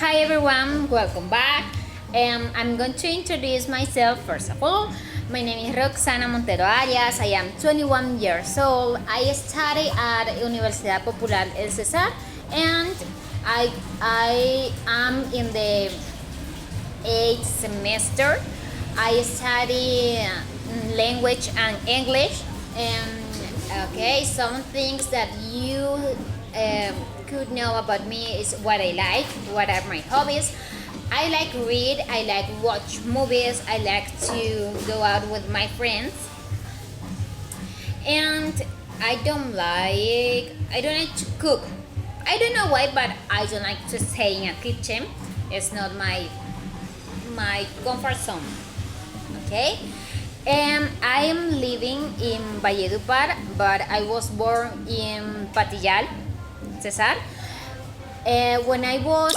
Hi everyone, welcome back. I'm going to introduce myself first of all. My name is ROXANA Montero Arias. I am 21 years old. I study at Universidad Popular El Cesar and I am in the 8th semester. I study language and English. Okay, some things that you could know about me is what I like, what are my hobbies. I like read, I like watch movies, I like to go out with my friends. And I don't like to cook. I don't know why, but I don't like to stay in a kitchen. It's not my comfort zone. Okay? I am living in Valledupar, but I was born in Patillal, Cesar. When I was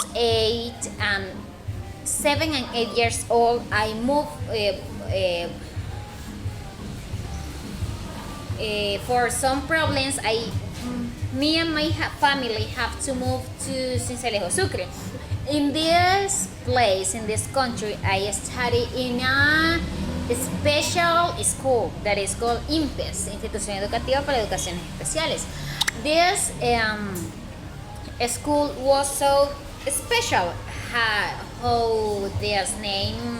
7 and 8 years old, I moved for some problems. Me and my family have to move to Sincelejo Sucre. In this place, in this country, I study in a special school that is called IMPES, Institución Educativa para Educaciones Especiales. This school was so special. How this name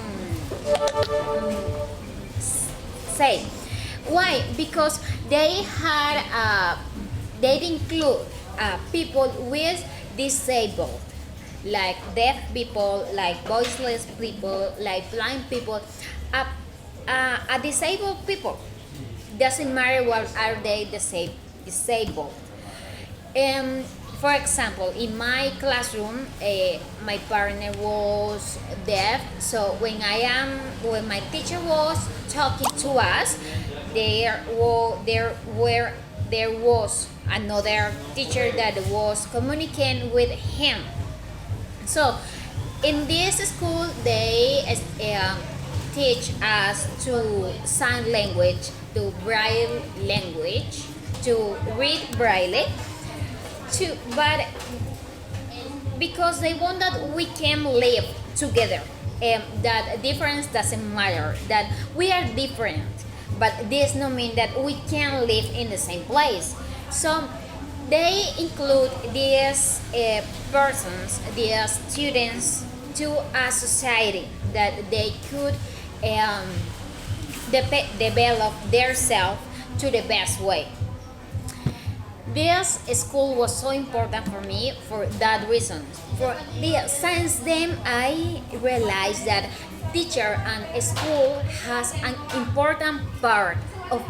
say? Why? Because they include people with disabled, like deaf people, like voiceless people, like blind people, a disabled people. Doesn't matter what are they disabled. For example, in my classroom, my partner was deaf. So when my teacher was talking to us, there was another teacher that was communicating with him. So in this school, they teach us to sign language, to braille language, to read braille. But because they want that we can live together, that difference doesn't matter, that we are different, but this no mean that we can live in the same place. So they include these persons, these students, to a society that they could develop themselves to the best way. This school was so important for me for that reason. Since then, I realized that teacher and school has an important part of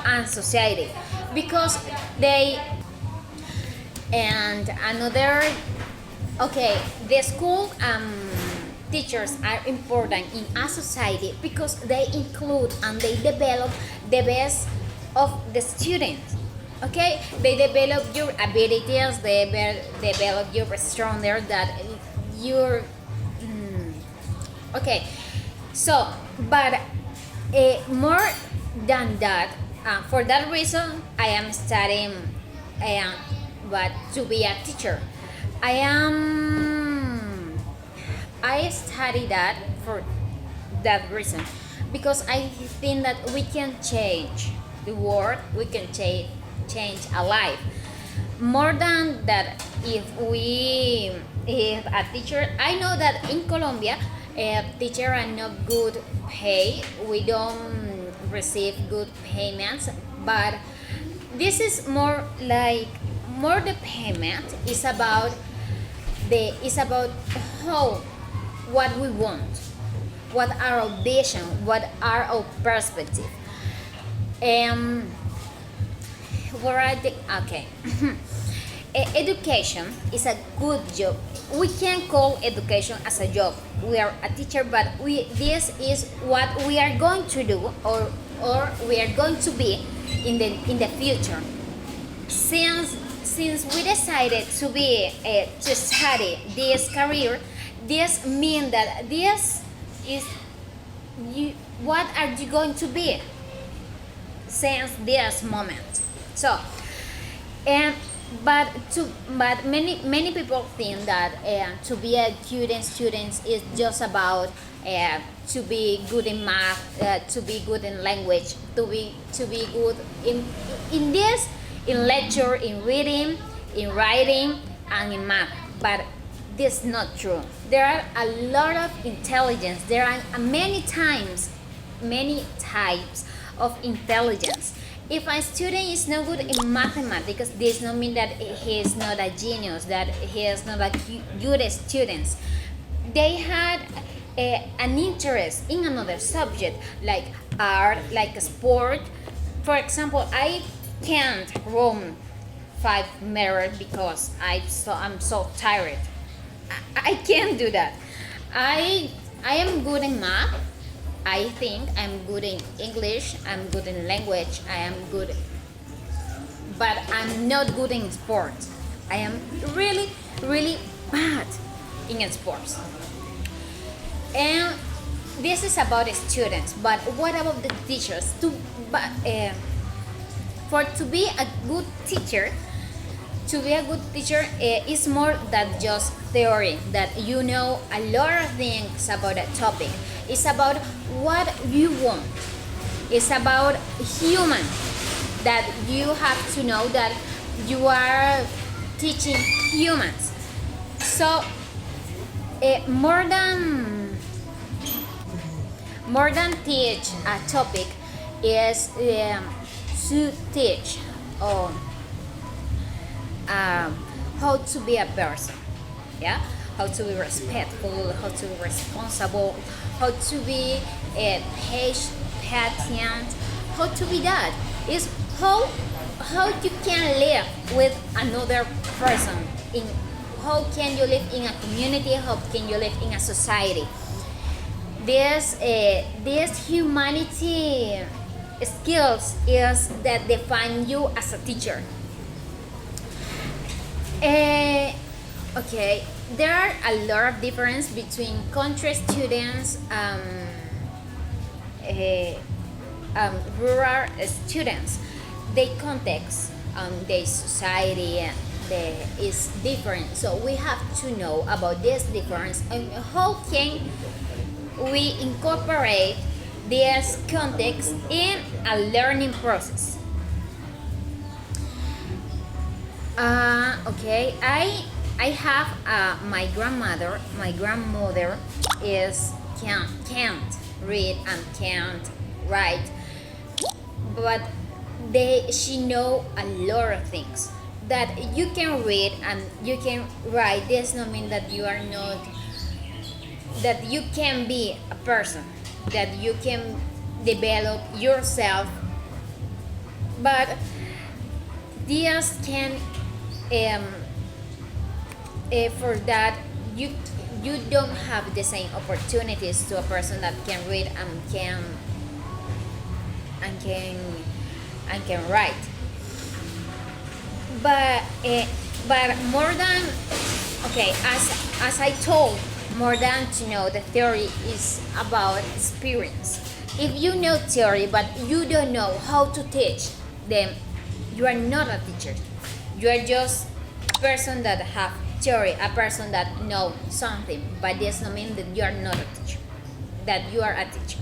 our society because they and another okay the school teachers are important in a society because they include and they develop the best of the students. Okay, they develop your abilities, they develop your stronger that you're okay. So but more than that, for that reason I am studying but to be a teacher. I study that for that reason because I think that we can change the world, we can change a life. More than that, if a teacher, I know that in Colombia, teachers are not good pay. We don't receive good payments, but this is more the payment is about how what we want, what are our vision, what are our perspective. Where I think okay. Education is a good job. We can call education as a job. We are a teacher, but this is what we are going to do or we are going to be in the future. Since we decided to study this career, this means that this is what are you going to be since this moment. So but many people think that to be a good student is just about to be good in math, to be good in language, to be good in this, in lecture, in reading, in writing, and in math. But this is not true. There are a lot of intelligence. There are many types of intelligence. If a student is not good in mathematics, this does not mean that he is not a genius, that he is not a good student. They had an interest in another subject, like art, like sport. For example, I can't run 5 meters because I'm so tired. I can't do that. I am good in math. I think I'm good in English. I'm good in language. I am good, but I'm not good in sports. I am really, really bad in sports. And this is about the students. But what about the teachers? To be a good teacher, is more than just theory, that you know a lot of things about a topic. It's about what you want. It's about human, that you have to know that you are teaching humans. So more than teach a topic is to teach how to be a person, yeah, how to be respectful, how to be responsible, how to be patient, how to be that. Is how you can live with another person, in how can you live in a community, how can you live in a society. This humanity skills is that define you as a teacher. Okay, there are a lot of difference between country students, rural students. The context, the society, is different. So we have to know about this difference and how can we incorporate this context in a learning process. Okay, I have my grandmother. My grandmother is can't read and can't write, but she know a lot of things. That you can read and you can write does not mean that you are not, that you can be a person, that you can develop yourself, but this can for that you don't have the same opportunities to a person that can read and can write. But more than, okay, as I told, more than to know the theory is about experience. If you know theory but you don't know how to teach, then you are not a teacher. You are just a person that have theory, a person that know something, but this does not mean that you are not a teacher, that you are a teacher.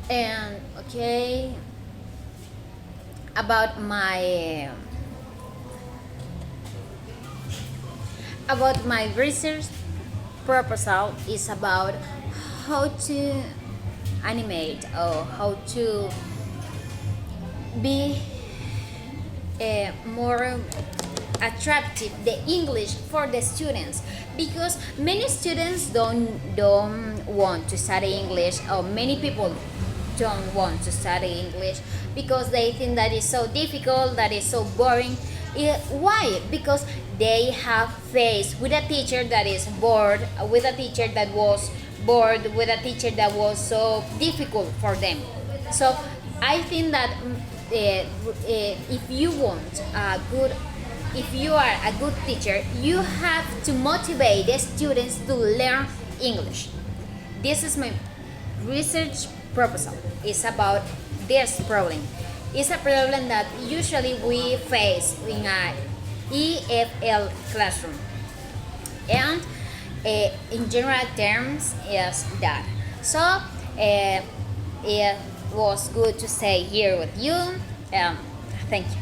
And okay, about my research proposal is about how to animate or how to be more attractive the English for the students, because many students don't want to study English, or many people don't want to study English because they think that it's so difficult, that it's so boring. Why? Because they have faced with a teacher that is bored, with a teacher that was bored, with a teacher that was so difficult for them. So I think that if you are a good teacher, you have to motivate the students to learn English. This is my research proposal. It's about this problem. It's a problem that usually we face EFL classroom. And in general terms is that. So it was good to stay here with you. Thank you.